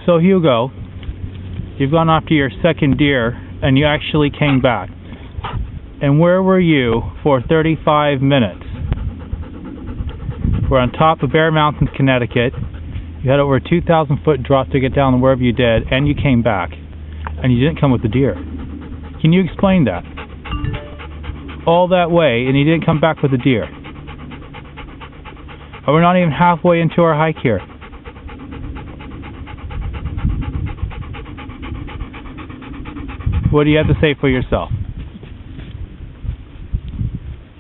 So Hugo, you've gone after your second deer and you actually came back. And where were you for 35 minutes? We're on top of Bear Mountain, Connecticut. You had over a 2,000 foot drop to get down wherever you did, and you came back. And you didn't come with the deer. Can you explain that? All that way, and you didn't come back with a deer. And we're not even halfway into our hike here. What do you have to say for yourself?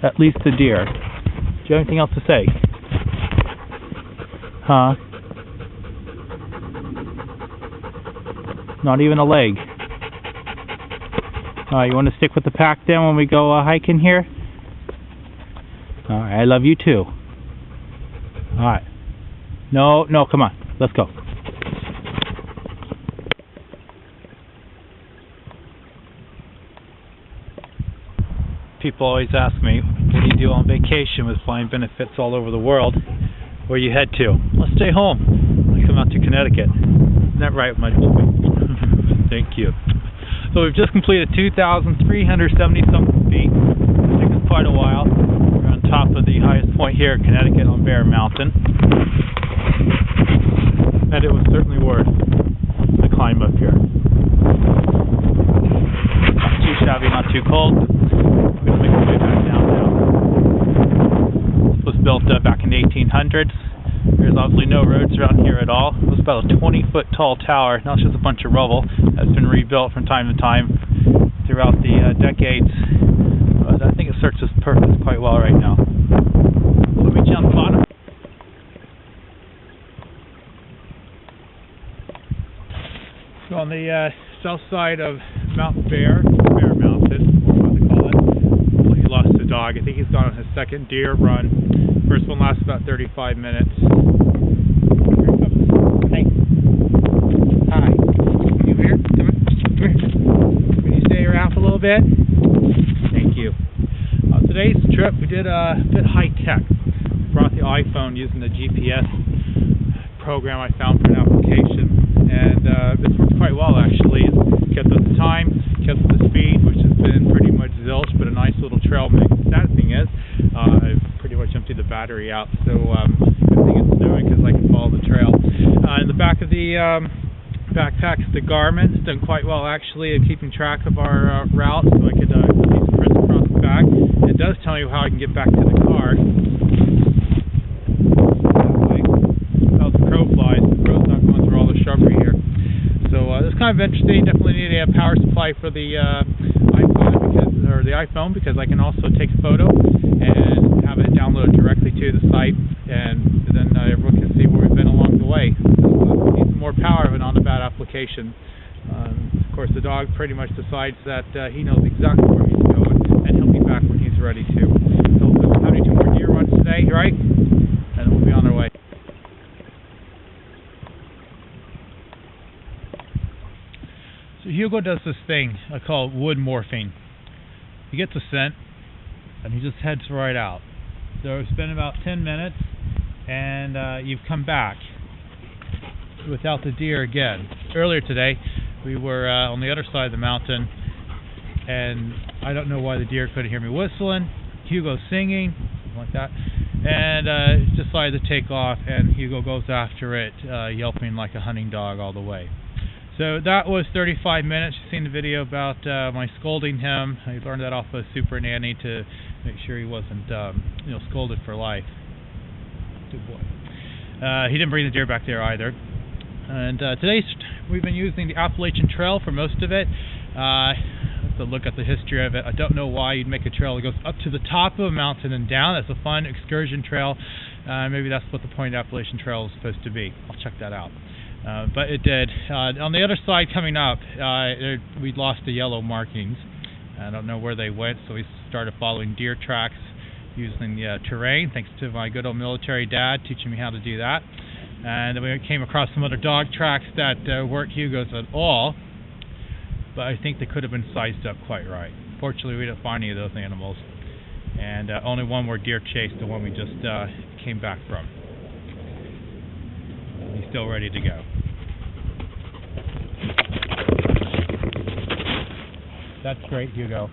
At least the deer. Do you have anything else to say? Huh? Not even a leg. You want to stick with the pack then when we go hiking here? Alright, I love you too. Alright. No, come on. Let's go. People always ask me, what do you do on vacation with flying benefits all over the world? Where you head to? Let's stay home. I come out to Connecticut. Isn't that right, my boy? Thank you. So we've just completed 2,370-something feet. It took us quite a while. We're on top of the highest point here in Connecticut on Bear Mountain. And it was certainly worth the climb up here. Not too shabby, not too cold. We're going to make our way back down now. This was built back in the 1800s. There's obviously no roads around here at all. It was about a 20-foot tall tower. Now it's just a bunch of rubble that's been rebuilt from time to time throughout the decades. But I think it serves its purpose quite well right now. So we'll meet you on the bottom. So on the south side of Mount Bear Mountain, or what they call it, well, he lost a dog. I think he's gone on his second deer run. First one lasts about 35 minutes. Hey. Hi. You here? Come here. Can you stay around for a little bit? Thank you. Today's trip we did a bit high tech. Brought the iPhone using the GPS program I found for an application, and it's worked quite well actually. It kept up the time, kept up the speed, which has been pretty much zilch, but a nice little trail mix. The sad thing is, I've pretty much emptied the battery out, so good thing it's snowing because I can follow the trail. In the back of the backpack is the Garmin. It's done quite well actually at keeping track of our route, so I could see some prints across the back. It does tell you how I can get back to the car. How's the crow flies? The crow's not going through all the shrubbery here. So this is kind of interesting. Definitely need a power supply for the iPhone because I can also take a photo and have it downloaded directly to the site, and then everyone can see where we've been along the way. So we need some more power, but not a bad application. Of course, the dog pretty much decides that he knows exactly where he's going, and he'll be back when he's ready to. So we'll have 2 more deer runs today, right? And we'll be on our way. So Hugo does this thing I call wood morphing. He gets a scent and he just heads right out. So it's been about 10 minutes and you've come back without the deer again. Earlier today we were on the other side of the mountain, and I don't know why the deer couldn't hear me whistling. Hugo singing, something like that, and decided to take off, and Hugo goes after it, yelping like a hunting dog all the way. So that was 35 minutes. You've seen the video about my scolding him. I learned that off of Super Nanny to make sure he wasn't scolded for life. Good boy. He didn't bring the deer back there either. And today we've been using the Appalachian Trail for most of it. Let's look at the history of it. I don't know why you'd make a trail that goes up to the top of a mountain and down. That's a fun excursion trail. Maybe that's what the point of Appalachian Trail is supposed to be. I'll check that out. But it did. On the other side coming up, we lost the yellow markings. I don't know where they went, so we started following deer tracks using the terrain, thanks to my good old military dad teaching me how to do that. And then we came across some other dog tracks that weren't Hugo's at all, but I think they could have been sized up quite right. Fortunately, we didn't find any of those animals, and only one more deer chased, the one we just came back from. He's still ready to go. That's great, Hugo.